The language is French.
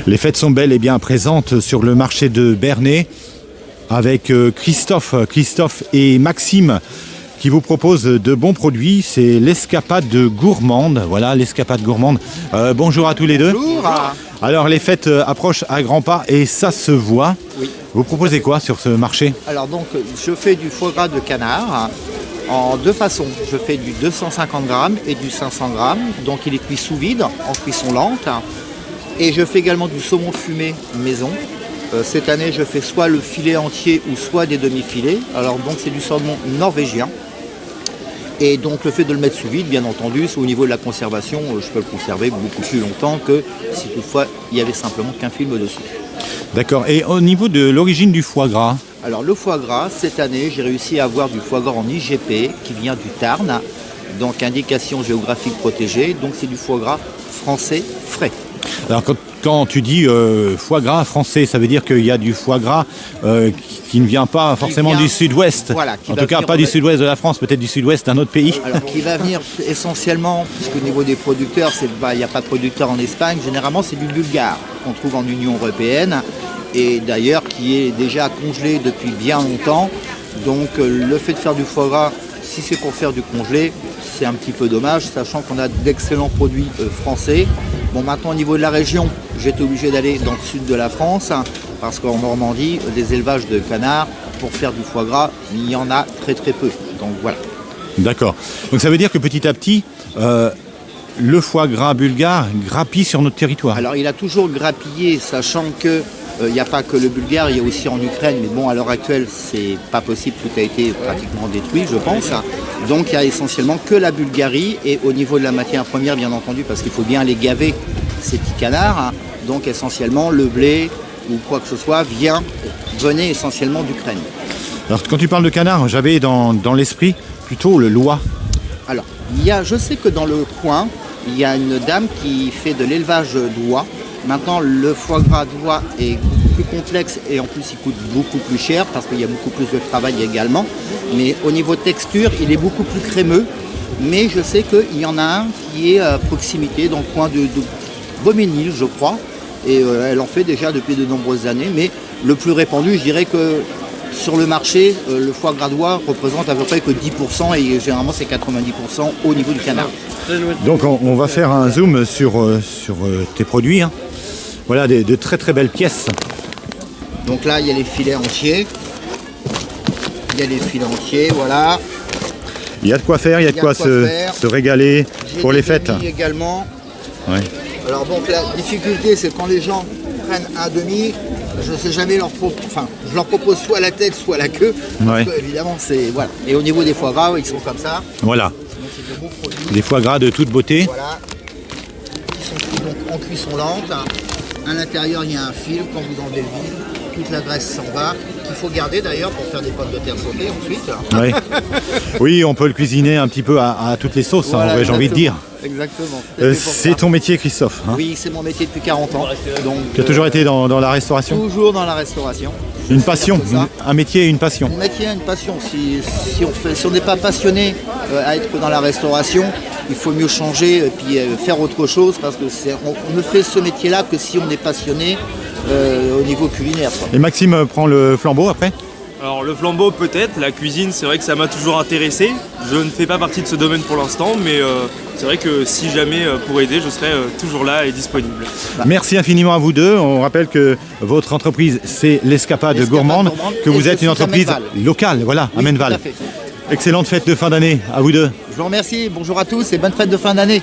Les fêtes sont belles et bien présentes sur le marché de Bernay avec Christophe et Maxime qui vous proposent de bons produits. C'est l'escapade gourmande. Voilà, l'escapade gourmande. Bonjour à tous les deux. Bonjour. Alors les fêtes approchent à grands pas et ça se voit. Oui. Vous proposez quoi sur ce marché? Alors donc je fais du foie gras de canard en deux façons. Je fais du 250 grammes et du 500 grammes. Donc il est cuit sous vide, en cuisson lente. Et je fais également du saumon fumé maison. Cette année je fais soit le filet entier ou soit des demi-filets. Alors donc c'est du saumon norvégien. Et donc le fait de le mettre sous vide, bien entendu, c'est au niveau de la conservation, je peux le conserver beaucoup plus longtemps que si toutefois il y avait simplement qu'un film dessus. D'accord. Et au niveau de l'origine du foie gras? Alors le foie gras, cette année, j'ai réussi à avoir du foie gras en IGP qui vient du Tarn, donc indication géographique protégée, donc c'est du foie gras français frais. Alors quand tu dis foie gras français, ça veut dire qu'il y a du foie gras qui ne vient pas forcément du sud-ouest. Voilà, en tout cas, pas du sud-ouest de la France, peut-être du sud-ouest d'un autre pays. Alors qui va venir essentiellement, puisqu'au niveau des producteurs, il n'y a pas de producteurs en Espagne, généralement c'est du bulgare qu'on trouve en Union européenne et d'ailleurs qui est déjà congelé depuis bien longtemps. Donc le fait de faire du foie gras, si c'est pour faire du congelé, c'est un petit peu dommage, sachant qu'on a d'excellents produits français. Bon, maintenant au niveau de la région, j'étais obligé d'aller dans le sud de la France, parce qu'en Normandie, des élevages de canards, pour faire du foie gras, il y en a très très peu. Donc voilà. D'accord. Donc ça veut dire que petit à petit, le foie gras bulgare grappille sur notre territoire. Alors il a toujours grappillé, sachant que il n'y a pas que le bulgare, il y a aussi en Ukraine, mais bon, à l'heure actuelle, c'est pas possible, tout a été pratiquement détruit, je pense. Donc il y a essentiellement que la Bulgarie, et au niveau de la matière première, bien entendu, parce qu'il faut bien les gaver, ces petits canards, donc essentiellement le blé ou quoi que ce soit venait essentiellement d'Ukraine. Alors quand tu parles de canard, j'avais dans l'esprit plutôt le lois. Alors, je sais que dans le coin, il y a une dame qui fait de l'élevage d'oies. Maintenant, le foie gras d'oie est beaucoup plus complexe et en plus, il coûte beaucoup plus cher parce qu'il y a beaucoup plus de travail également. Mais au niveau texture, il est beaucoup plus crémeux. Mais je sais qu'il y en a un qui est à proximité, dans le coin de Beauménil, je crois. Et elle en fait déjà depuis de nombreuses années. Mais le plus répandu, je dirais que sur le marché, le foie gras d'oie représente à peu près que 10% et généralement c'est 90% au niveau du canard. Donc on va faire un zoom sur tes produits. Hein. Voilà, de très très belles pièces. Donc là, il y a les filets entiers. Voilà. Il y a de quoi faire, il y a de quoi se régaler pour les fêtes. Également. Ouais. Alors donc la difficulté, c'est quand les gens prennent un demi, je ne sais jamais je leur propose soit la tête, soit la queue. Ouais. Parce que, évidemment, c'est voilà. Et au niveau des foie gras, ils sont comme ça. Voilà. Donc c'est de beaux produits. Des foie gras de toute beauté. Voilà. Ils sont cuits donc en cuisson lente. À l'intérieur, il y a un fil. Quand vous enlevez le fil, toute la graisse s'en va. Qu'il faut garder d'ailleurs pour faire des pommes de terre sautées ensuite. Ouais. Oui, on peut le cuisiner un petit peu à toutes les sauces, Voilà, j'ai envie de dire. Exactement. C'est ton métier, Christophe. Hein. Oui, c'est mon métier depuis 40 ans. Donc, tu as toujours été dans la restauration? Toujours dans la restauration. Une passion, un métier et une passion. Un métier et une passion. Si on n'est pas passionné à être dans la restauration, il faut mieux changer et puis faire autre chose parce que on ne fait ce métier-là que si on est passionné au niveau culinaire. Quoi. Et Maxime prend le flambeau après? Alors le flambeau peut-être, la cuisine c'est vrai que ça m'a toujours intéressé. Je ne fais pas partie de ce domaine pour l'instant, mais c'est vrai que si jamais pour aider, je serai toujours là et disponible. Merci infiniment à vous deux. On rappelle que votre entreprise c'est l'Escapade Gourmande, que vous êtes une entreprise locale, voilà, à Menneval. Tout à fait. Excellente fête de fin d'année à vous deux. Je vous remercie, bonjour à tous et bonne fête de fin d'année.